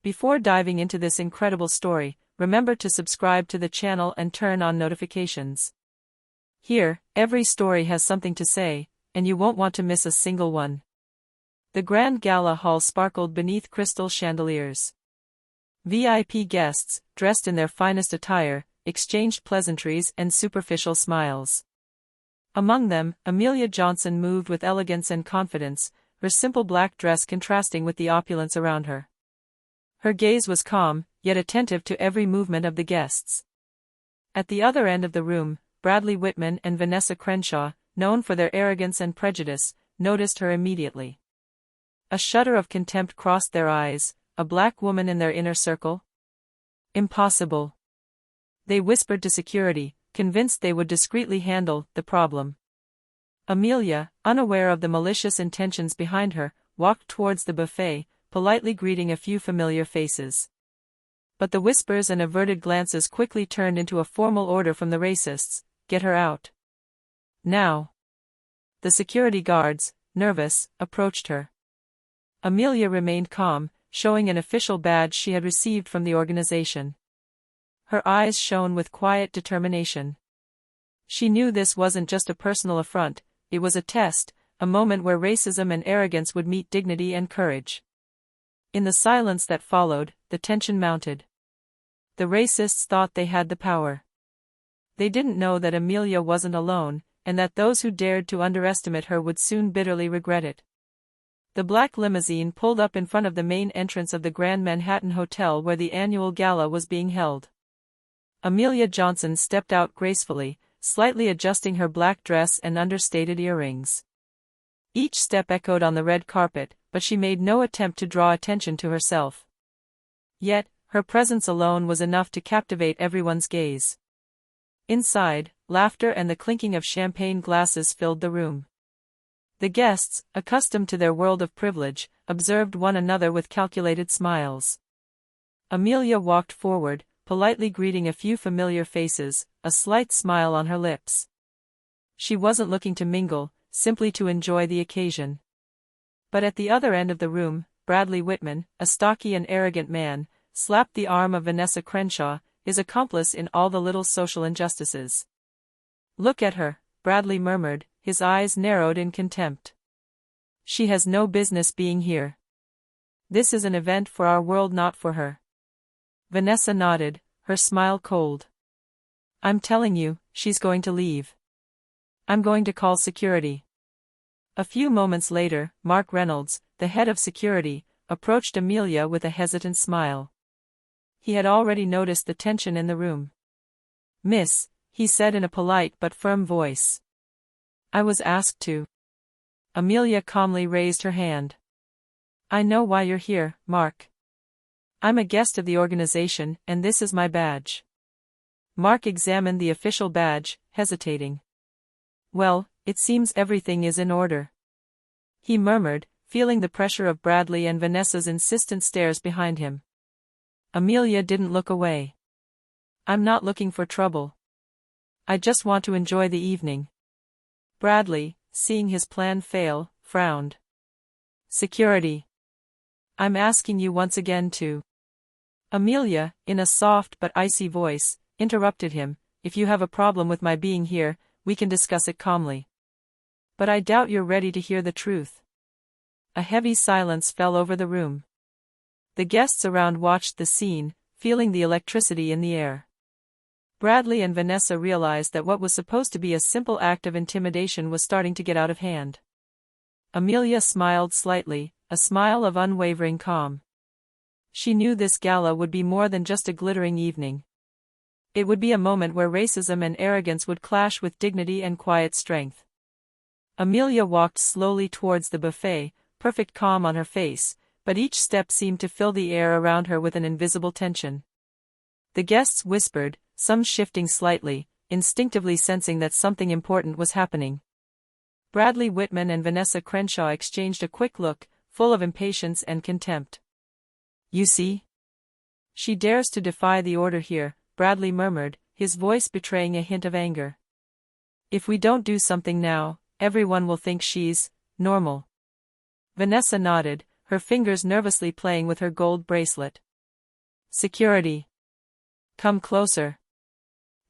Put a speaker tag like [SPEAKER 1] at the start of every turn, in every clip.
[SPEAKER 1] Before diving into this incredible story, remember to subscribe to the channel and turn on notifications. Here, every story has something to say, and you won't want to miss a single one. The grand gala hall sparkled beneath crystal chandeliers. VIP guests, dressed in their finest attire, exchanged pleasantries and superficial smiles. Among them, Amelia Johnson moved with elegance and confidence, her simple black dress contrasting with the opulence around her. Her gaze was calm, yet attentive to every movement of the guests. At the other end of the room, Bradley Whitman and Vanessa Crenshaw, known for their arrogance and prejudice, noticed her immediately. A shudder of contempt crossed their eyes. A black woman in their inner circle? Impossible. They whispered to security, convinced they would discreetly handle the problem. Amelia, unaware of the malicious intentions behind her, walked towards the buffet, politely greeting a few familiar faces. But the whispers and averted glances quickly turned into a formal order from the racists: "Get her out. Now." The security guards, nervous, approached her. Amelia remained calm, showing an official badge she had received from the organization. Her eyes shone with quiet determination. She knew this wasn't just a personal affront, it was a test, a moment where racism and arrogance would meet dignity and courage. In the silence that followed, the tension mounted. The racists thought they had the power. They didn't know that Amelia wasn't alone, and that those who dared to underestimate her would soon bitterly regret it. The black limousine pulled up in front of the main entrance of the Grand Manhattan Hotel where the annual gala was being held. Amelia Johnson stepped out gracefully, slightly adjusting her black dress and understated earrings. Each step echoed on the red carpet, but she made no attempt to draw attention to herself. Yet, her presence alone was enough to captivate everyone's gaze. Inside, laughter and the clinking of champagne glasses filled the room. The guests, accustomed to their world of privilege, observed one another with calculated smiles. Amelia walked forward, politely greeting a few familiar faces, a slight smile on her lips. She wasn't looking to mingle, simply to enjoy the occasion. But at the other end of the room, Bradley Whitman, a stocky and arrogant man, slapped the arm of Vanessa Crenshaw, his accomplice in all the little social injustices. "Look at her," Bradley murmured, his eyes narrowed in contempt. "She has no business being here. This is an event for our world, not for her." Vanessa nodded, her smile cold. "I'm telling you, she's going to leave. I'm going to call security." A few moments later, Mark Reynolds, the head of security, approached Amelia with a hesitant smile. He had already noticed the tension in the room. "Miss," he said in a polite but firm voice. "I was asked to." Amelia calmly raised her hand. "I know why you're here, Mark. I'm a guest of the organization, and this is my badge." Mark examined the official badge, hesitating. "Well, it seems everything is in order," he murmured, feeling the pressure of Bradley and Vanessa's insistent stares behind him. Amelia didn't look away. "I'm not looking for trouble. I just want to enjoy the evening." Bradley, seeing his plan fail, frowned. "Security. I'm asking you once again to..." Amelia, in a soft but icy voice, interrupted him. "If you have a problem with my being here, we can discuss it calmly. But I doubt you're ready to hear the truth." A heavy silence fell over the room. The guests around watched the scene, feeling the electricity in the air. Bradley and Vanessa realized that what was supposed to be a simple act of intimidation was starting to get out of hand. Amelia smiled slightly, a smile of unwavering calm. She knew this gala would be more than just a glittering evening. It would be a moment where racism and arrogance would clash with dignity and quiet strength. Amelia walked slowly towards the buffet, perfect calm on her face, but each step seemed to fill the air around her with an invisible tension. The guests whispered, some shifting slightly, instinctively sensing that something important was happening. Bradley Whitman and Vanessa Crenshaw exchanged a quick look, full of impatience and contempt. "You see? She dares to defy the order here," Bradley murmured, his voice betraying a hint of anger. "If we don't do something now, everyone will think she's normal." Vanessa nodded, her fingers nervously playing with her gold bracelet. Security. Come closer.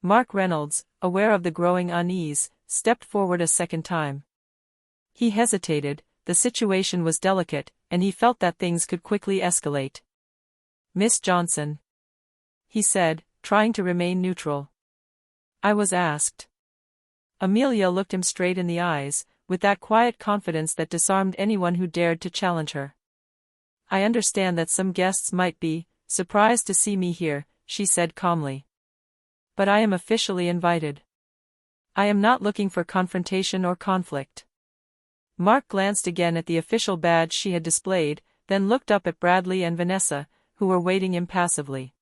[SPEAKER 1] Mark Reynolds, aware of the growing unease, stepped forward a second time. He hesitated, the situation was delicate, and he felt that things could quickly escalate. Miss Johnson, he said, trying to remain neutral. I was asked. Amelia looked him straight in the eyes, with that quiet confidence that disarmed anyone who dared to challenge her. I understand that some guests might be surprised to see me here, she said calmly. But I am officially invited. I am not looking for confrontation or conflict. Mark glanced again at the official badge she had displayed, then looked up at Bradley and Vanessa, who were waiting impassively.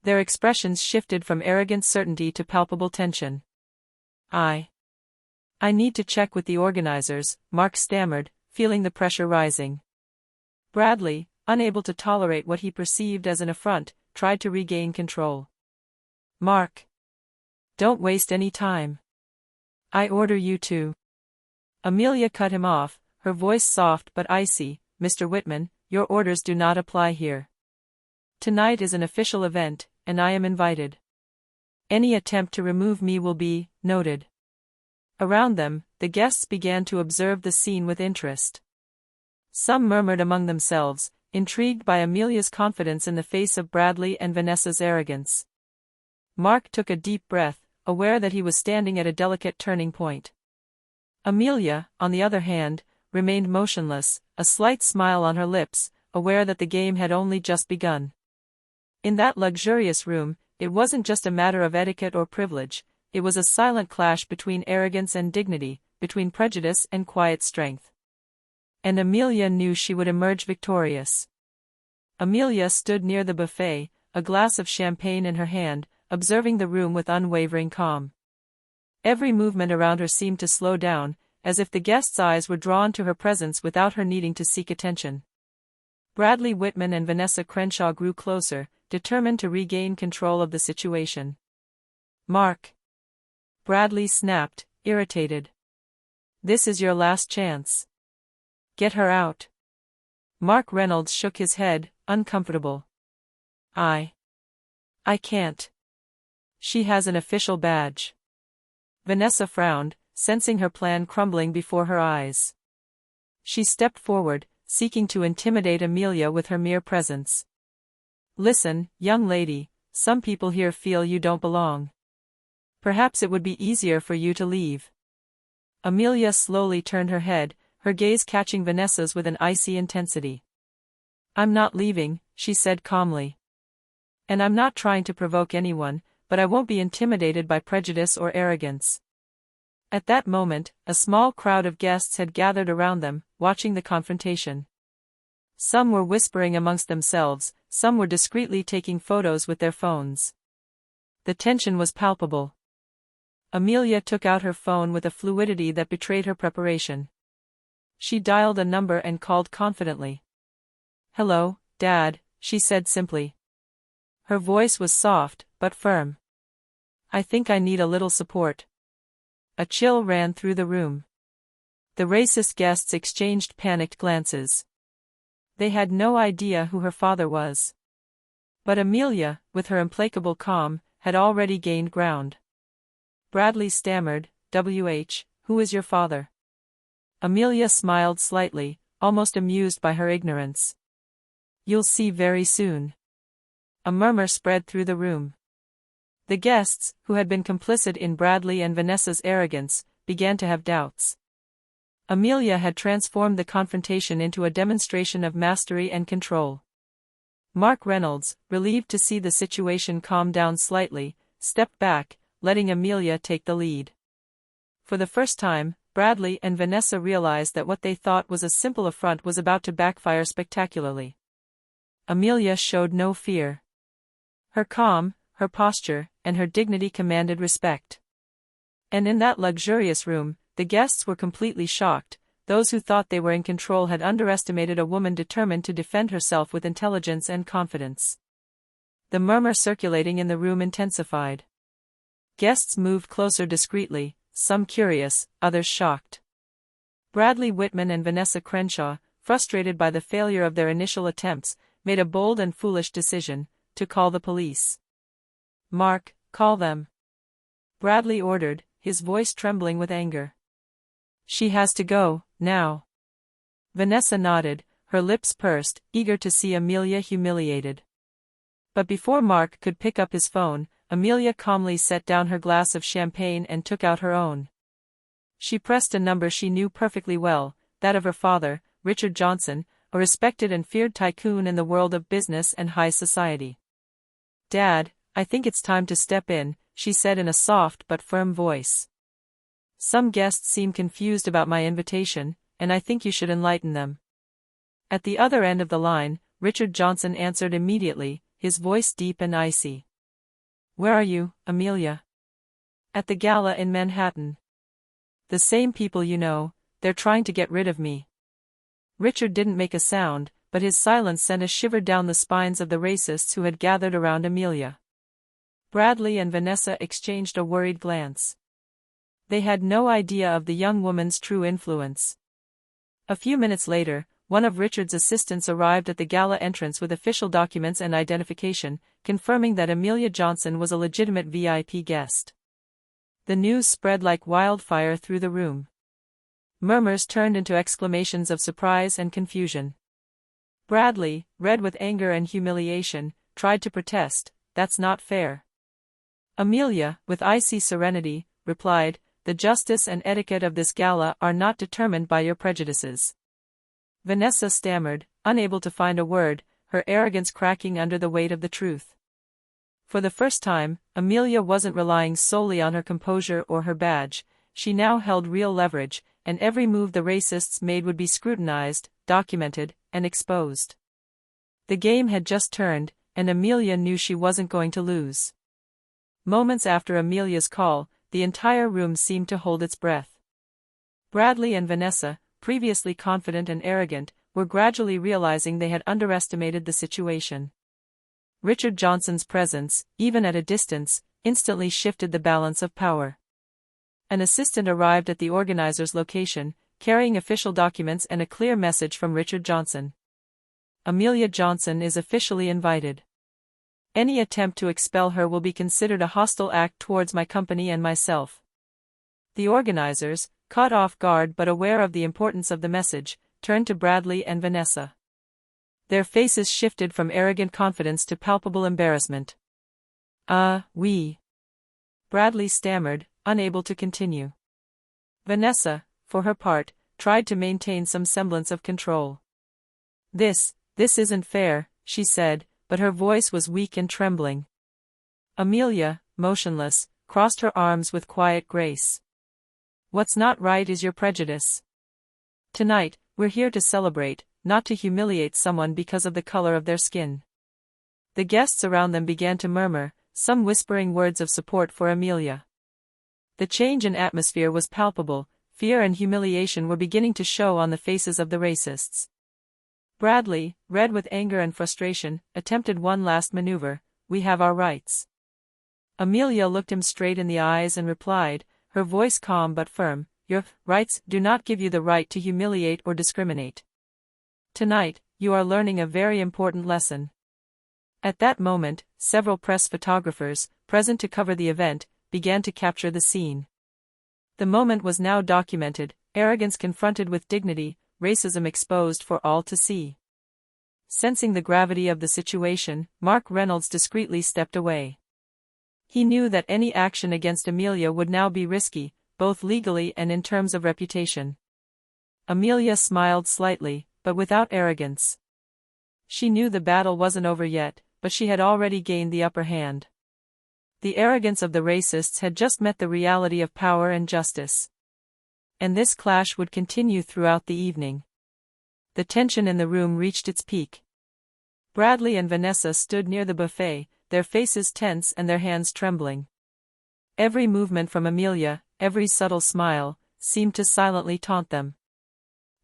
[SPEAKER 1] Their expressions shifted from arrogant certainty to palpable tension. I need to check with the organizers, Mark stammered, feeling the pressure rising. Bradley, unable to tolerate what he perceived as an affront, tried to regain control. Mark, don't waste any time. I order you to. Amelia cut him off, her voice soft but icy. Mr. Whitman, your orders do not apply here. Tonight is an official event, and I am invited. Any attempt to remove me will be noted. Around them, the guests began to observe the scene with interest. Some murmured among themselves, intrigued by Amelia's confidence in the face of Bradley and Vanessa's arrogance. Mark took a deep breath, aware that he was standing at a delicate turning point. Amelia, on the other hand, remained motionless, a slight smile on her lips, aware that the game had only just begun. In that luxurious room, it wasn't just a matter of etiquette or privilege, it was a silent clash between arrogance and dignity, between prejudice and quiet strength. And Amelia knew she would emerge victorious. Amelia stood near the buffet, a glass of champagne in her hand, observing the room with unwavering calm. Every movement around her seemed to slow down, as if the guests' eyes were drawn to her presence without her needing to seek attention. Bradley Whitman and Vanessa Crenshaw grew closer, determined to regain control of the situation. Mark. Bradley snapped, irritated. This is your last chance. Get her out. Mark Reynolds shook his head, uncomfortable. I can't. She has an official badge. Vanessa frowned, sensing her plan crumbling before her eyes. She stepped forward, seeking to intimidate Amelia with her mere presence. Listen, young lady, some people here feel you don't belong. Perhaps it would be easier for you to leave. Amelia slowly turned her head, her gaze catching Vanessa's with an icy intensity. I'm not leaving, she said calmly. And I'm not trying to provoke anyone, but I won't be intimidated by prejudice or arrogance. At that moment, a small crowd of guests had gathered around them, watching the confrontation. Some were whispering amongst themselves, some were discreetly taking photos with their phones. The tension was palpable. Amelia took out her phone with a fluidity that betrayed her preparation. She dialed a number and called confidently. Hello, Dad, she said simply. Her voice was soft, but firm. I think I need a little support. A chill ran through the room. The racist guests exchanged panicked glances. They had no idea who her father was. But Amelia, with her implacable calm, had already gained ground. Bradley stammered, who is your father? Amelia smiled slightly, almost amused by her ignorance. You'll see very soon. A murmur spread through the room. The guests, who had been complicit in Bradley and Vanessa's arrogance, began to have doubts. Amelia had transformed the confrontation into a demonstration of mastery and control. Mark Reynolds, relieved to see the situation calm down slightly, stepped back, letting Amelia take the lead. For the first time, Bradley and Vanessa realized that what they thought was a simple affront was about to backfire spectacularly. Amelia showed no fear. Her calm, her posture, and her dignity commanded respect. And in that luxurious room, the guests were completely shocked. Those who thought they were in control had underestimated a woman determined to defend herself with intelligence and confidence. The murmur circulating in the room intensified. Guests moved closer discreetly, some curious, others shocked. Bradley Whitman and Vanessa Crenshaw, frustrated by the failure of their initial attempts, made a bold and foolish decision, to call the police. "Mark, call them," Bradley ordered, his voice trembling with anger. "She has to go, now." Vanessa nodded, her lips pursed, eager to see Amelia humiliated. But before Mark could pick up his phone, Amelia calmly set down her glass of champagne and took out her own. She pressed a number she knew perfectly well, that of her father, Richard Johnson, a respected and feared tycoon in the world of business and high society. "Dad, I think it's time to step in," she said in a soft but firm voice. "Some guests seem confused about my invitation, and I think you should enlighten them." At the other end of the line, Richard Johnson answered immediately, his voice deep and icy. "Where are you, Amelia?" "At the gala in Manhattan." "The same people you know, they're trying to get rid of me." Richard didn't make a sound, but his silence sent a shiver down the spines of the racists who had gathered around Amelia. Bradley and Vanessa exchanged a worried glance. They had no idea of the young woman's true influence. A few minutes later, one of Richard's assistants arrived at the gala entrance with official documents and identification, confirming that Amelia Johnson was a legitimate VIP guest. The news spread like wildfire through the room. Murmurs turned into exclamations of surprise and confusion. Bradley, red with anger and humiliation, tried to protest, "That's not fair." Amelia, with icy serenity, replied, "The justice and etiquette of this gala are not determined by your prejudices." Vanessa stammered, unable to find a word, her arrogance cracking under the weight of the truth. For the first time, Amelia wasn't relying solely on her composure or her badge. She now held real leverage, and every move the racists made would be scrutinized, documented, and exposed. The game had just turned, and Amelia knew she wasn't going to lose. Moments after Amelia's call, the entire room seemed to hold its breath. Bradley and Vanessa, previously confident and arrogant, were gradually realizing they had underestimated the situation. Richard Johnson's presence, even at a distance, instantly shifted the balance of power. An assistant arrived at the organizer's location, carrying official documents and a clear message from Richard Johnson. "Amelia Johnson is officially invited. Any attempt to expel her will be considered a hostile act towards my company and myself." The organizers, caught off guard but aware of the importance of the message, turned to Bradley and Vanessa. Their faces shifted from arrogant confidence to palpable embarrassment. We," Bradley stammered, unable to continue. Vanessa, for her part, tried to maintain some semblance of control. This isn't fair," she said, but her voice was weak and trembling. Amelia, motionless, crossed her arms with quiet grace. "What's not right is your prejudice. Tonight, we're here to celebrate, not to humiliate someone because of the color of their skin." The guests around them began to murmur, some whispering words of support for Amelia. The change in atmosphere was palpable, fear and humiliation were beginning to show on the faces of the racists. Bradley, red with anger and frustration, attempted one last maneuver, "We have our rights." Amelia looked him straight in the eyes and replied, her voice calm but firm, "Your rights do not give you the right to humiliate or discriminate. Tonight, you are learning a very important lesson." At that moment, several press photographers, present to cover the event, began to capture the scene. The moment was now documented, arrogance confronted with dignity, racism exposed for all to see. Sensing the gravity of the situation, Mark Reynolds discreetly stepped away. He knew that any action against Amelia would now be risky, both legally and in terms of reputation. Amelia smiled slightly, but without arrogance. She knew the battle wasn't over yet, but she had already gained the upper hand. The arrogance of the racists had just met the reality of power and justice. And this clash would continue throughout the evening. The tension in the room reached its peak. Bradley and Vanessa stood near the buffet, their faces tense and their hands trembling. Every movement from Amelia, every subtle smile, seemed to silently taunt them.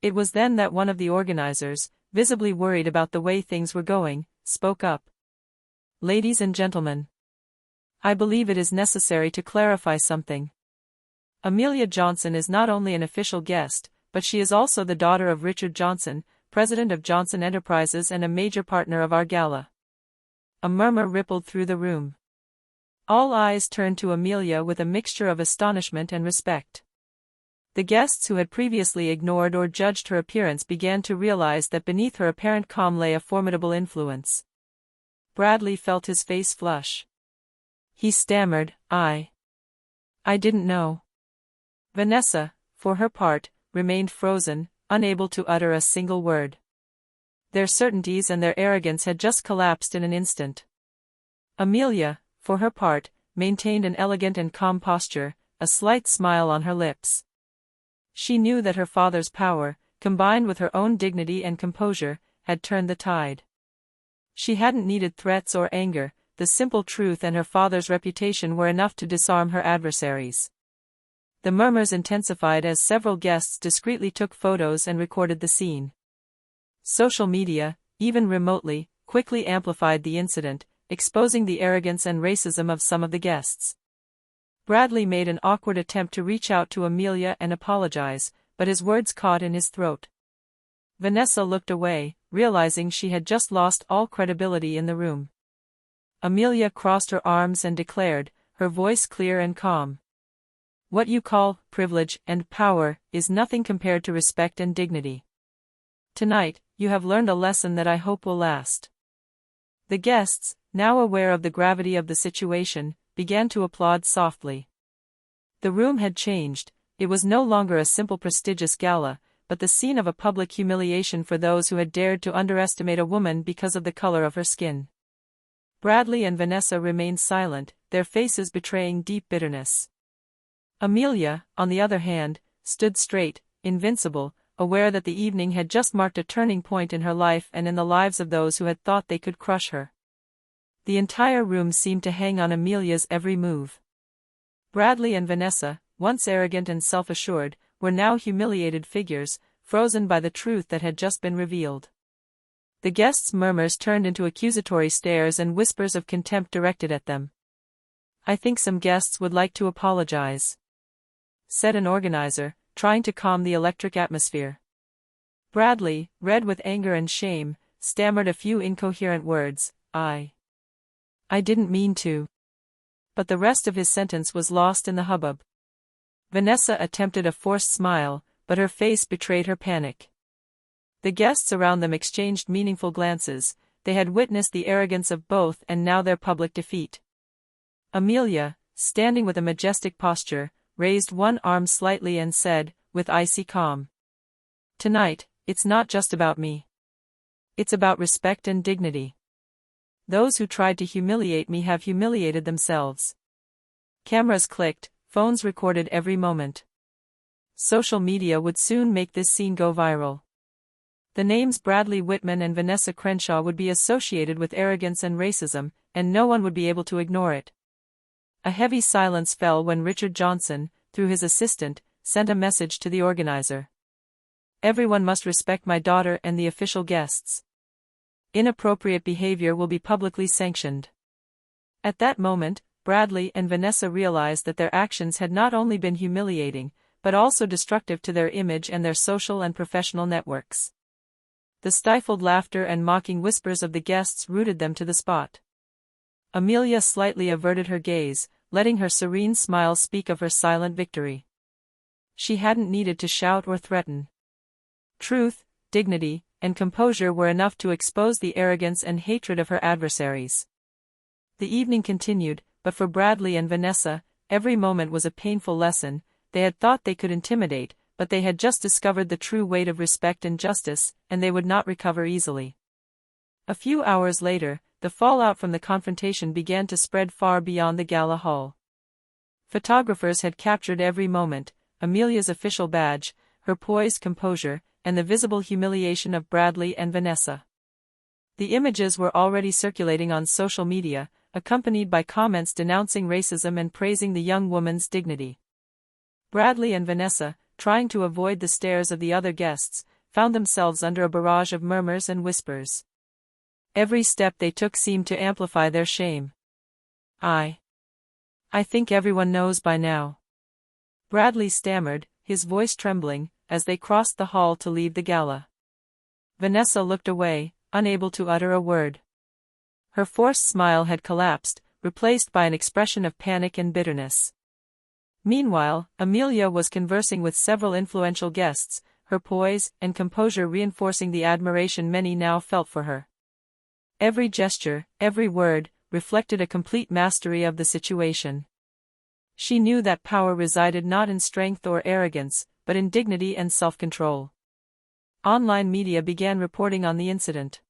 [SPEAKER 1] It was then that one of the organizers, visibly worried about the way things were going, spoke up. "Ladies and gentlemen, I believe it is necessary to clarify something. Amelia Johnson is not only an official guest, but she is also the daughter of Richard Johnson, president of Johnson Enterprises and a major partner of our gala. a murmur rippled through the room. All eyes turned to Amelia with a mixture of astonishment and respect. The guests who had previously ignored or judged her appearance began to realize that beneath her apparent calm lay a formidable influence. Bradley felt his face flush. He stammered, I didn't know. Vanessa, for her part, remained frozen, unable to utter a single word. Their certainties and their arrogance had just collapsed in an instant. Amelia, for her part, maintained an elegant and calm posture, a slight smile on her lips. She knew that her father's power, combined with her own dignity and composure, had turned the tide. She hadn't needed threats or anger, the simple truth and her father's reputation were enough to disarm her adversaries. The murmurs intensified as several guests discreetly took photos and recorded the scene. Social media, even remotely, quickly amplified the incident, exposing the arrogance and racism of some of the guests. Bradley made an awkward attempt to reach out to Amelia and apologize, but his words caught in his throat. Vanessa looked away, realizing she had just lost all credibility in the room. Amelia crossed her arms and declared, her voice clear and calm. What you call privilege and power is nothing compared to respect and dignity. Tonight, you have learned a lesson that I hope will last. The guests, now aware of the gravity of the situation, began to applaud softly. The room had changed, it was no longer a simple prestigious gala, but the scene of a public humiliation for those who had dared to underestimate a woman because of the color of her skin. Bradley and Vanessa remained silent, their faces betraying deep bitterness. Amelia, on the other hand, stood straight, invincible, aware that the evening had just marked a turning point in her life and in the lives of those who had thought they could crush her. The entire room seemed to hang on Amelia's every move. Bradley and Vanessa, once arrogant and self-assured, were now humiliated figures, frozen by the truth that had just been revealed. The guests' murmurs turned into accusatory stares and whispers of contempt directed at them. I think some guests would like to apologize, said an organizer, trying to calm the electric atmosphere. Bradley, red with anger and shame, stammered a few incoherent words, I didn't mean to. But the rest of his sentence was lost in the hubbub. Vanessa attempted a forced smile, but her face betrayed her panic. The guests around them exchanged meaningful glances, they had witnessed the arrogance of both and now their public defeat. Amelia, standing with a majestic posture, raised one arm slightly and said, with icy calm, Tonight, it's not just about me. It's about respect and dignity. Those who tried to humiliate me have humiliated themselves. Cameras clicked, phones recorded every moment. Social media would soon make this scene go viral. The names Bradley Whitman and Vanessa Crenshaw would be associated with arrogance and racism, and no one would be able to ignore it. A heavy silence fell when Richard Johnson, through his assistant, sent a message to the organizer. Everyone must respect my daughter and the official guests. Inappropriate behavior will be publicly sanctioned. At that moment, Bradley and Vanessa realized that their actions had not only been humiliating, but also destructive to their image and their social and professional networks. The stifled laughter and mocking whispers of the guests rooted them to the spot. Amelia slightly averted her gaze, letting her serene smile speak of her silent victory. She hadn't needed to shout or threaten. Truth, dignity, and composure were enough to expose the arrogance and hatred of her adversaries. The evening continued, but for Bradley and Vanessa, every moment was a painful lesson. They had thought they could intimidate, but they had just discovered the true weight of respect and justice, and they would not recover easily. A few hours later, the fallout from the confrontation began to spread far beyond the gala hall. Photographers had captured every moment, Amelia's official badge, her poised composure, and the visible humiliation of Bradley and Vanessa. The images were already circulating on social media, accompanied by comments denouncing racism and praising the young woman's dignity. Bradley and Vanessa, trying to avoid the stares of the other guests, found themselves under a barrage of murmurs and whispers. Every step they took seemed to amplify their shame. I think everyone knows by now. Bradley stammered, his voice trembling, as they crossed the hall to leave the gala. Vanessa looked away, unable to utter a word. Her forced smile had collapsed, replaced by an expression of panic and bitterness. Meanwhile, Amelia was conversing with several influential guests, her poise and composure reinforcing the admiration many now felt for her. Every gesture, every word, reflected a complete mastery of the situation. She knew that power resided not in strength or arrogance, but in dignity and self-control. Online media began reporting on the incident.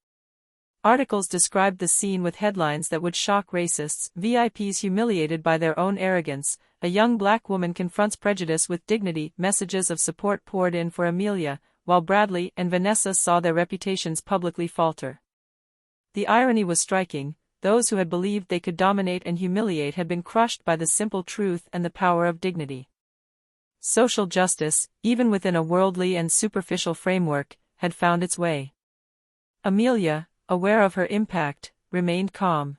[SPEAKER 1] Articles described the scene with headlines that would shock racists, VIPs humiliated by their own arrogance, a young black woman confronts prejudice with dignity, messages of support poured in for Amelia, while Bradley and Vanessa saw their reputations publicly falter. The irony was striking. Those who had believed they could dominate and humiliate had been crushed by the simple truth and the power of dignity. Social justice, even within a worldly and superficial framework, had found its way. Amelia, aware of her impact, remained calm.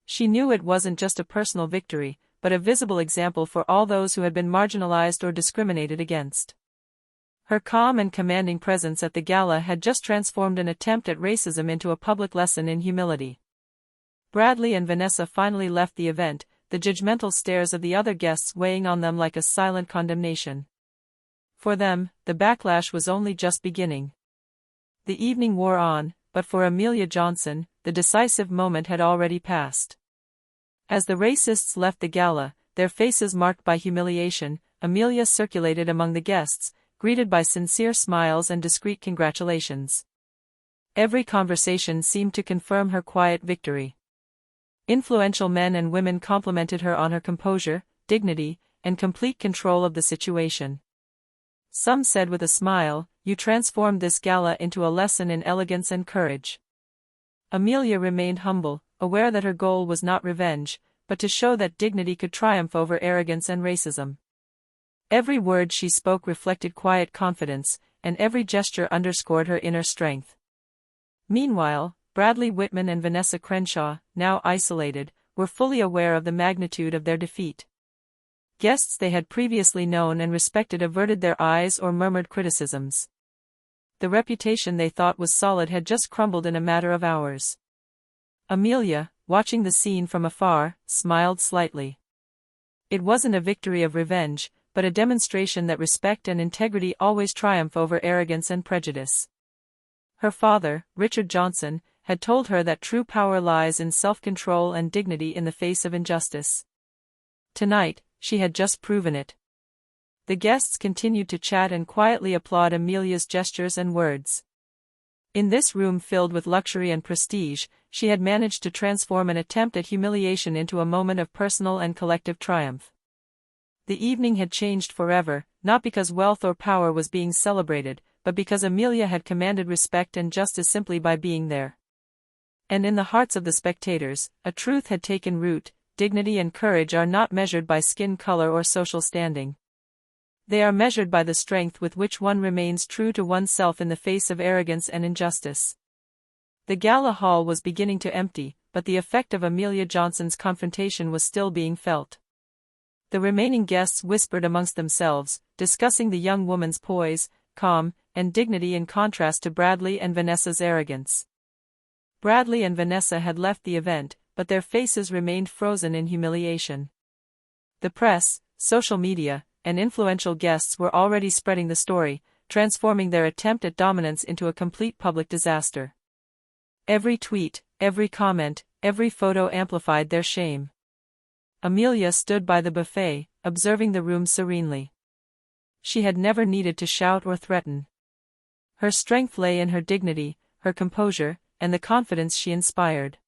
[SPEAKER 1] She knew it wasn't just a personal victory, but a visible example for all those who had been marginalized or discriminated against. Her calm and commanding presence at the gala had just transformed an attempt at racism into a public lesson in humility. Bradley and Vanessa finally left the event, the judgmental stares of the other guests weighing on them like a silent condemnation. For them, the backlash was only just beginning. The evening wore on, but for Amelia Johnson, the decisive moment had already passed. As the racists left the gala, their faces marked by humiliation, Amelia circulated among the guests, greeted by sincere smiles and discreet congratulations. Every conversation seemed to confirm her quiet victory. Influential men and women complimented her on her composure, dignity, and complete control of the situation. Some said with a smile, "You transformed this gala into a lesson in elegance and courage." Amelia remained humble, aware that her goal was not revenge, but to show that dignity could triumph over arrogance and racism. Every word she spoke reflected quiet confidence, and every gesture underscored her inner strength. Meanwhile, Bradley Whitman and Vanessa Crenshaw, now isolated, were fully aware of the magnitude of their defeat. Guests they had previously known and respected averted their eyes or murmured criticisms. The reputation they thought was solid had just crumbled in a matter of hours. Amelia, watching the scene from afar, smiled slightly. It wasn't a victory of revenge, but a demonstration that respect and integrity always triumph over arrogance and prejudice. Her father, Richard Johnson, had told her that true power lies in self-control and dignity in the face of injustice. Tonight, she had just proven it. The guests continued to chat and quietly applaud Amelia's gestures and words. In this room filled with luxury and prestige, she had managed to transform an attempt at humiliation into a moment of personal and collective triumph. The evening had changed forever, not because wealth or power was being celebrated, but because Amelia had commanded respect and justice simply by being there. And in the hearts of the spectators, a truth had taken root: dignity and courage are not measured by skin color or social standing. They are measured by the strength with which one remains true to oneself in the face of arrogance and injustice. The gala hall was beginning to empty, but the effect of Amelia Johnson's confrontation was still being felt. The remaining guests whispered amongst themselves, discussing the young woman's poise, calm, and dignity in contrast to Bradley and Vanessa's arrogance. Bradley and Vanessa had left the event, but their faces remained frozen in humiliation. The press, social media, and influential guests were already spreading the story, transforming their attempt at dominance into a complete public disaster. Every tweet, every comment, every photo amplified their shame. Amelia stood by the buffet, observing the room serenely. She had never needed to shout or threaten. Her strength lay in her dignity, her composure, and the confidence she inspired.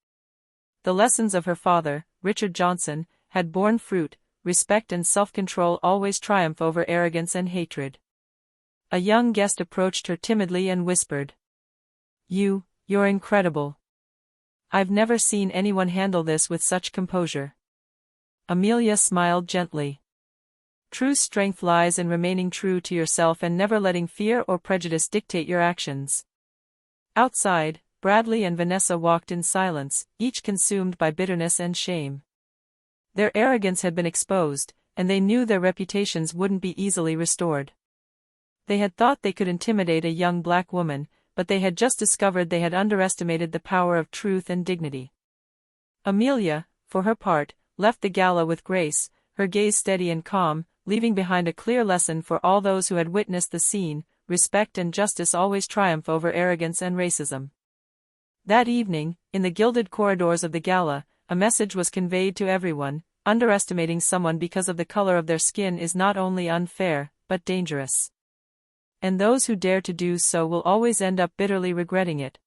[SPEAKER 1] The lessons of her father, Richard Johnson, had borne fruit. Respect and self-control always triumph over arrogance and hatred. A young guest approached her timidly and whispered, You're incredible. I've never seen anyone handle this with such composure." Amelia smiled gently. True strength lies in remaining true to yourself and never letting fear or prejudice dictate your actions. Outside, Bradley and Vanessa walked in silence, each consumed by bitterness and shame. Their arrogance had been exposed, and they knew their reputations wouldn't be easily restored. They had thought they could intimidate a young black woman, but they had just discovered they had underestimated the power of truth and dignity. Amelia, for her part, left the gala with grace, her gaze steady and calm, leaving behind a clear lesson for all those who had witnessed the scene: respect and justice always triumph over arrogance and racism. That evening, in the gilded corridors of the gala, a message was conveyed to everyone: underestimating someone because of the color of their skin is not only unfair, but dangerous. And those who dare to do so will always end up bitterly regretting it.